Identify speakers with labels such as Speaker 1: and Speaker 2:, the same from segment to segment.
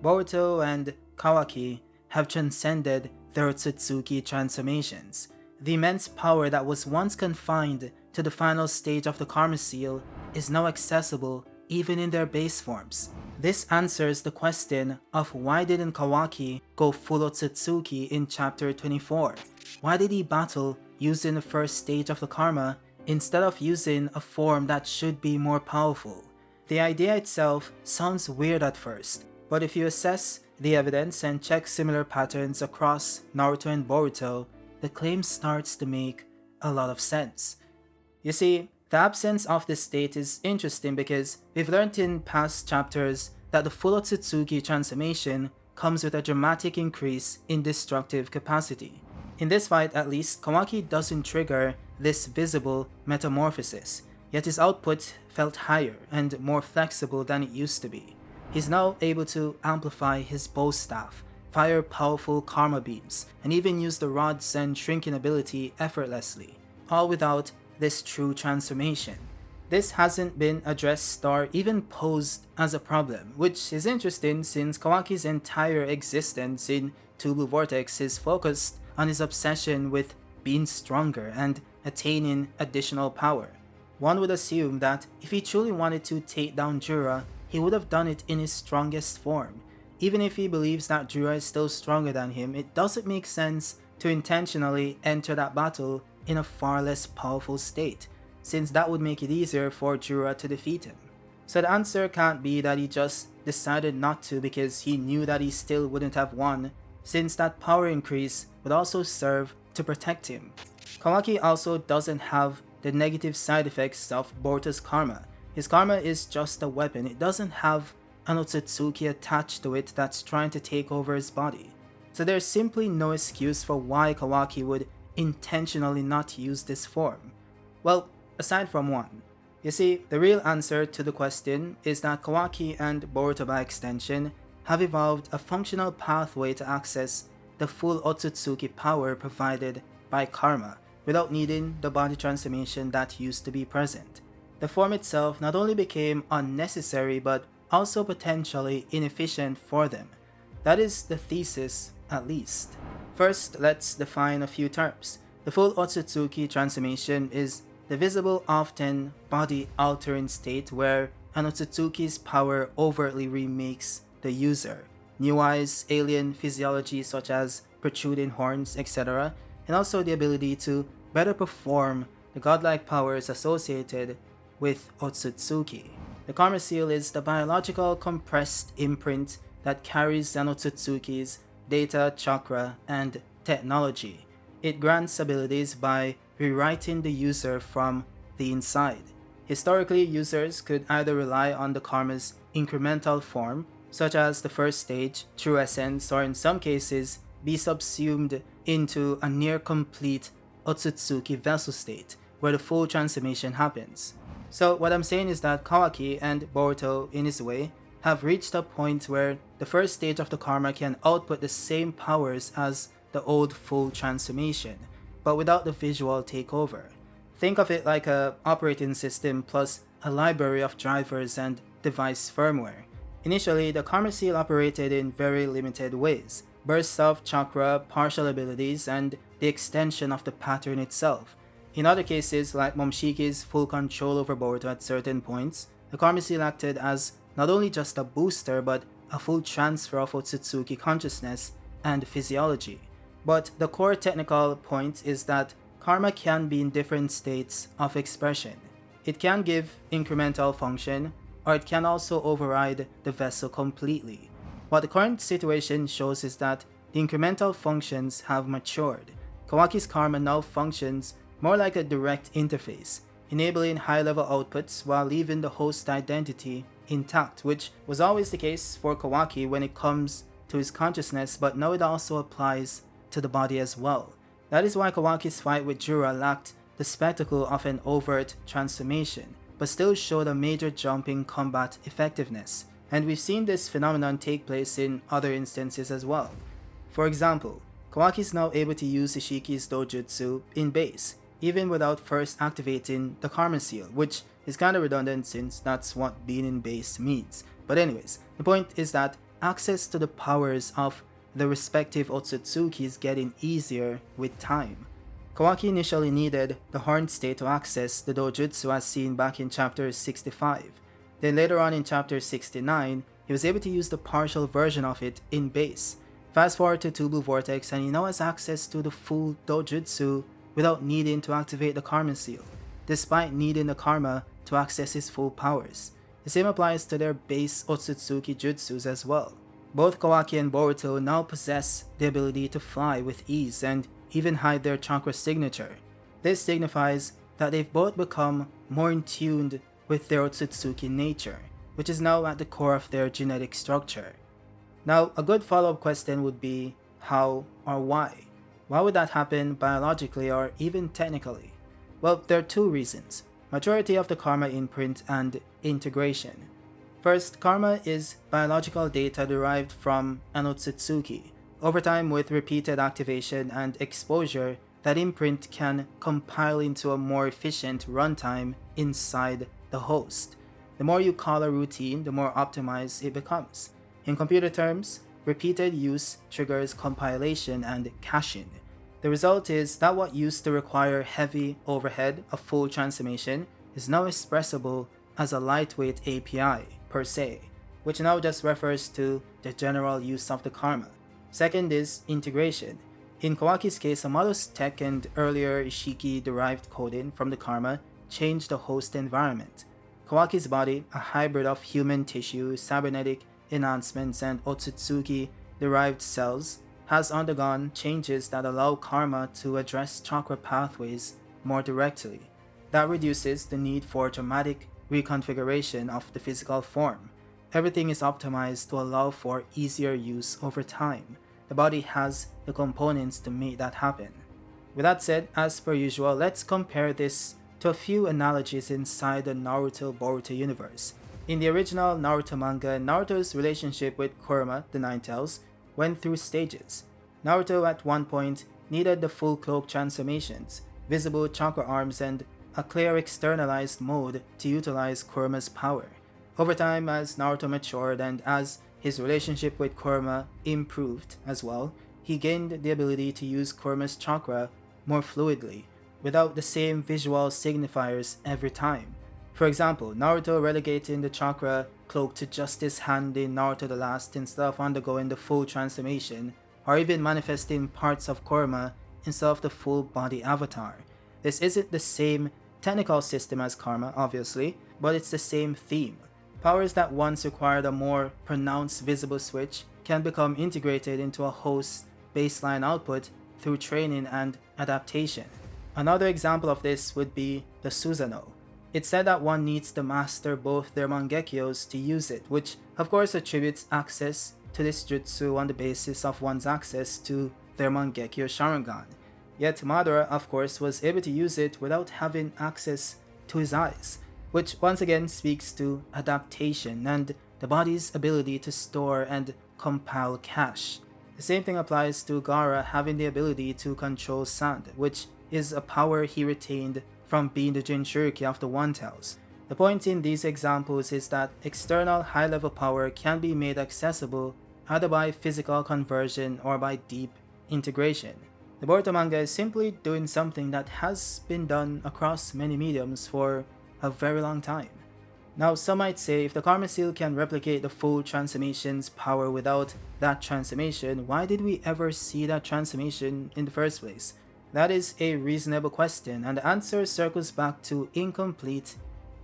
Speaker 1: Boruto and Kawaki have transcended their Ōtsutsuki transformations. The immense power that was once confined to the final stage of the Karma Seal is now accessible even in their base forms. This answers the question of why didn't Kawaki go full Otsutsuki in chapter 24? Why did he battle using the first stage of the Karma instead of using a form that should be more powerful? The idea itself sounds weird at first, but if you assess the evidence and check similar patterns across Naruto and Boruto, the claim starts to make a lot of sense. You see, the absence of this state is interesting because we've learned in past chapters that the full Otsutsuki transformation comes with a dramatic increase in destructive capacity. In this fight at least, Kawaki doesn't trigger this visible metamorphosis, yet his output felt higher and more flexible than it used to be. He's now able to amplify his bow staff, fire powerful karma beams, and even use the rod's and shrinking ability effortlessly, all without this true transformation. This hasn't been addressed or even posed as a problem, which is interesting since Kawaki's entire existence in Two Blue Vortex is focused on his obsession with being stronger and attaining additional power. One would assume that if he truly wanted to take down Jura, he would have done it in his strongest form. Even if he believes that Jura is still stronger than him, it doesn't make sense to intentionally enter that battle in a far less powerful state, since that would make it easier for Jura to defeat him. So the answer can't be that he just decided not to because he knew that he still wouldn't have won, since that power increase would also serve to protect him. Kawaki also doesn't have the negative side effects of Boruto's karma. His karma is just a weapon, it doesn't have an Ōtsutsuki attached to it that's trying to take over his body. So there's simply no excuse for why Kawaki would intentionally not use this form. Well, aside from one. You see, the real answer to the question is that Kawaki and Boruto by extension have evolved a functional pathway to access the full Ōtsutsuki power provided by karma without needing the body transformation that used to be present. The form itself not only became unnecessary but also potentially inefficient for them. That is the thesis, at least. First, let's define a few terms. The full Ōtsutsuki transformation is the visible, often body-altering state where an Ōtsutsuki's power overtly remakes the user. New eyes, alien physiology such as protruding horns, etc., and also the ability to better perform the godlike powers associated with Ōtsutsuki. The Karma Seal is the biological compressed imprint that carries an Ōtsutsuki's data, chakra, and technology. It grants abilities by rewriting the user from the inside. Historically, users could either rely on the karma's incremental form, such as the first stage, true essence, or in some cases, be subsumed into a near-complete Ōtsutsuki vessel state, where the full transformation happens. So what I'm saying is that Kawaki and Boruto, in his way, have reached a point where the first stage of the karma can output the same powers as the old full transformation, but without the visual takeover. Think of it like an operating system plus a library of drivers and device firmware. Initially, the Karma Seal operated in very limited ways: bursts of chakra, partial abilities, and the extension of the pattern itself. In other cases, like Momoshiki's full control over Boruto at certain points, the Karma Seal acted as not only just a booster but a full transfer of Ōtsutsuki consciousness and physiology. But the core technical point is that karma can be in different states of expression. It can give incremental function, or it can also override the vessel completely. What the current situation shows is that the incremental functions have matured. Kawaki's karma now functions more like a direct interface, enabling high-level outputs while leaving the host identity intact, which was always the case for Kawaki when it comes to his consciousness, but now it also applies to the body as well. That is why Kawaki's fight with Jura lacked the spectacle of an overt transformation, but still showed a major jump in combat effectiveness, and we've seen this phenomenon take place in other instances as well. For example, Kawaki is now able to use Ishiki's dojutsu in base, even without first activating the Karma Seal, which is kinda redundant since that's what being in base means. But anyways, the point is that access to the powers of the respective Ōtsutsukis getting easier with time. Kawaki initially needed the horned state to access the dojutsu as seen back in chapter 65. Then later on in chapter 69, he was able to use the partial version of it in base. Fast forward to Tubu Vortex and he now has access to the full dojutsu without needing to activate the Karma Seal, despite needing the Karma to access his full powers. The same applies to their base Ōtsutsuki jutsus as well. Both Kawaki and Boruto now possess the ability to fly with ease and even hide their chakra signature. This signifies that they've both become more in tune with their Ōtsutsuki nature, which is now at the core of their genetic structure. Now, a good follow-up question would be how or why? Why would that happen biologically or even technically? Well, there are two reasons: maturity of the karma imprint and integration. First, karma is biological data derived from an Ōtsutsuki. Over time, with repeated activation and exposure, that imprint can compile into a more efficient runtime inside the host. The more you call a routine, the more optimized it becomes. In computer terms, repeated use triggers compilation and caching. The result is that what used to require heavy overhead, a full transformation, is now expressible as a lightweight API per se, which now just refers to the general use of the karma. Second is integration. In Kawaki's case, Amato's tech and earlier Ishiki-derived coding from the karma changed the host environment. Kawaki's body, a hybrid of human tissue, cybernetic enhancements, and Ōtsutsuki-derived cells, has undergone changes that allow karma to address chakra pathways more directly. That reduces the need for dramatic reconfiguration of the physical form. Everything is optimized to allow for easier use over time. The body has the components to make that happen. With that said, as per usual, let's compare this to a few analogies inside the Naruto-Boruto universe. In the original Naruto manga, Naruto's relationship with Kurama, the Ninetales, went through stages. Naruto at one point needed the full cloak transformations, visible chakra arms, and a clear externalized mode to utilize Kurama's power. Over time, as Naruto matured and as his relationship with Kurama improved as well, he gained the ability to use Kurama's chakra more fluidly, without the same visual signifiers every time. For example, Naruto relegating the chakra cloak to just his hand in Naruto the Last instead of undergoing the full transformation, or even manifesting parts of Kurama instead of the full body avatar. This isn't the same technical system as karma, obviously, but it's the same theme. Powers that once required a more pronounced visible switch can become integrated into a host's baseline output through training and adaptation. Another example of this would be the Susanoo. It's said that one needs to master both their mangekyos to use it, which of course attributes access to this jutsu on the basis of one's access to their mangekyo Sharingan. Yet Madara, of course, was able to use it without having access to his eyes, which once again speaks to adaptation and the body's ability to store and compile cash. The same thing applies to Gaara having the ability to control sand, which is a power he retained from being the Jinchuriki of the One-Tails. The point in these examples is that external high-level power can be made accessible either by physical conversion or by deep integration. The Boruto manga is simply doing something that has been done across many mediums for a very long time. Now, some might say if the Karma Seal can replicate the full transformation's power without that transformation, why did we ever see that transformation in the first place? That is a reasonable question, and the answer circles back to incomplete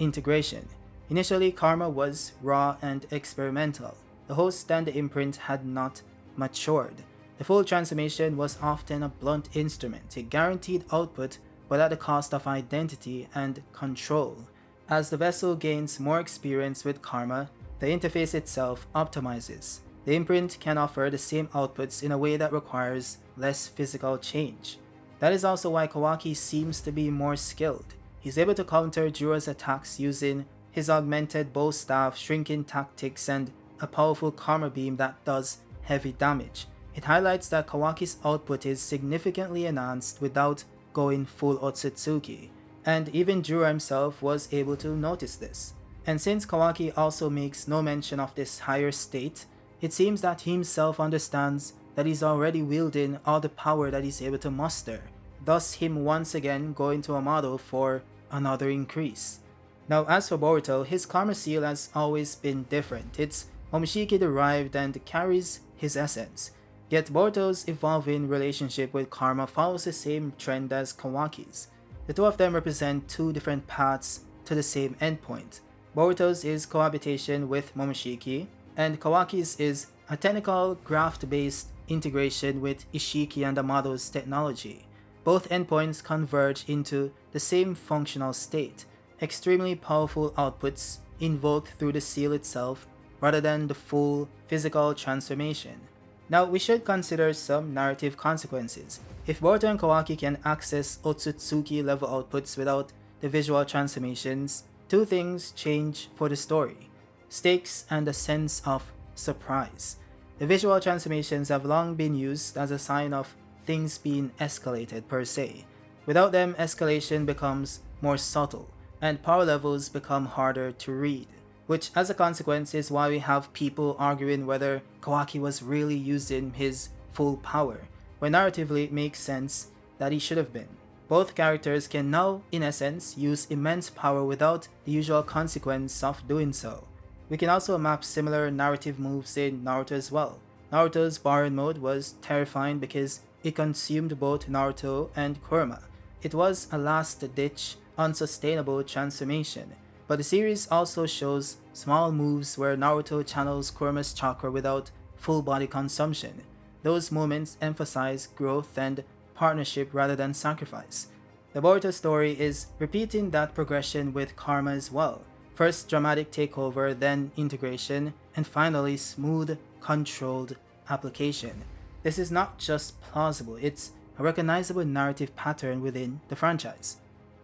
Speaker 1: integration. Initially, Karma was raw and experimental. The host and the imprint had not matured. The full transformation was often a blunt instrument, a guaranteed output, but at the cost of identity and control. As the vessel gains more experience with karma, the interface itself optimizes. The imprint can offer the same outputs in a way that requires less physical change. That is also why Kawaki seems to be more skilled. He's able to counter Jura's attacks using his augmented bow staff, shrinking tactics, and a powerful karma beam that does heavy damage. It highlights that Kawaki's output is significantly enhanced without going full Ōtsutsuki, and even Jura himself was able to notice this. And since Kawaki also makes no mention of this higher state, It seems that he himself understands that he's already wielding all the power that he's able to muster, thus him once again going to Amato for another increase. Now as for Boruto, his karma seal has always been different. It's Momoshiki derived and carries his essence. Yet Boruto's evolving relationship with karma follows the same trend as Kawaki's. The two of them represent two different paths to the same endpoint. Boruto's is cohabitation with Momoshiki, and Kawaki's is a technical graft-based integration with Ishiki and Amato's technology. Both endpoints converge into the same functional state, extremely powerful outputs invoked through the seal itself rather than the full physical transformation. Now we should consider some narrative consequences. If Boruto and Kawaki can access Ōtsutsuki level outputs without the visual transformations, two things change for the story: stakes and a sense of surprise. The visual transformations have long been used as a sign of things being escalated per se. Without them, escalation becomes more subtle, and power levels become harder to read, which as a consequence is why we have people arguing whether Kawaki was really using his full power, when narratively it makes sense that he should have been. Both characters can now, in essence, use immense power without the usual consequence of doing so. We can also map similar narrative moves in Naruto as well. Naruto's Barren mode was terrifying because it consumed both Naruto and Kurama. It was a last-ditch, unsustainable transformation, but the series also shows small moves where Naruto channels Kurama's chakra without full body consumption. Those moments emphasize growth and partnership rather than sacrifice. The Boruto story is repeating that progression with karma as well. First dramatic takeover, then integration, and finally smooth, controlled application. This is not just plausible, it's a recognizable narrative pattern within the franchise.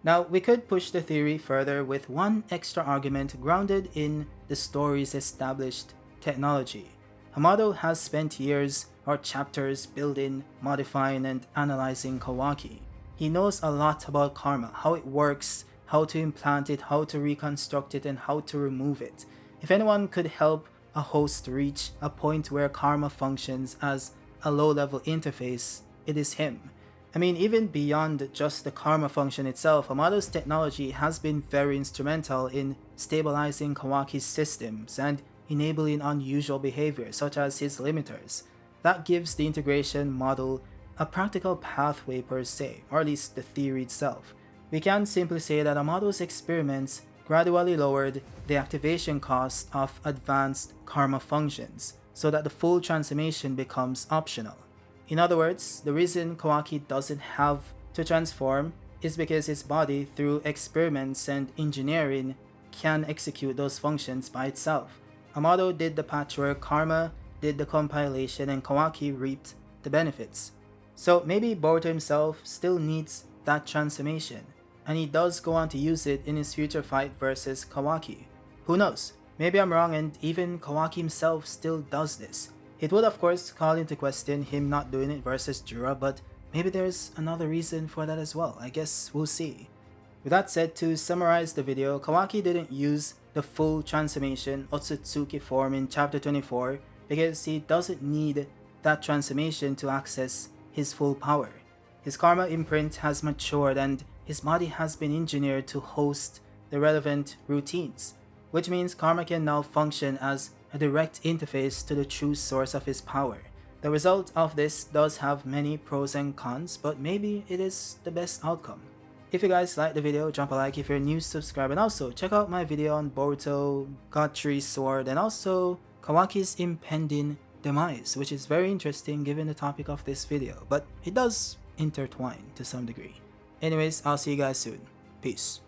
Speaker 1: Now, we could push the theory further with one extra argument grounded in the story's established technology. Amato has spent years or chapters building, modifying, and analyzing Kawaki. He knows a lot about karma, how it works, how to implant it, how to reconstruct it, and how to remove it. If anyone could help a host reach a point where karma functions as a low-level interface, it is him. I mean, even beyond just the karma function itself, Amato's technology has been very instrumental in stabilizing Kawaki's systems and enabling unusual behavior, such as his limiters. That gives the integration model a practical pathway per se, or at least the theory itself. We can simply say that Amato's experiments gradually lowered the activation cost of advanced karma functions, so that the full transformation becomes optional. In other words, the reason Kawaki doesn't have to transform is because his body, through experiments and engineering, can execute those functions by itself. Amato did the patchwork, karma did the compilation, and Kawaki reaped the benefits. So maybe Boruto himself still needs that transformation, and he does go on to use it in his future fight versus Kawaki. Who knows? Maybe I'm wrong and even Kawaki himself still does this. It would of course call into question him not doing it versus Jura, but maybe there's another reason for that as well. I guess we'll see. With that said, to summarize the video, Kawaki didn't use the full transformation Ōtsutsuki form in chapter 24 because he doesn't need that transformation to access his full power. His karma imprint has matured and his body has been engineered to host the relevant routines, which means karma can now function as a direct interface to the true source of his power. The result of this does have many pros and cons, but maybe it is the best outcome. If you guys liked the video, drop a like. If you're new, subscribe, and also check out my video on Boruto, God Tree Sword, and also Kawaki's impending demise, which is very interesting given the topic of this video, but it does intertwine to some degree. Anyways, I'll see you guys soon. Peace.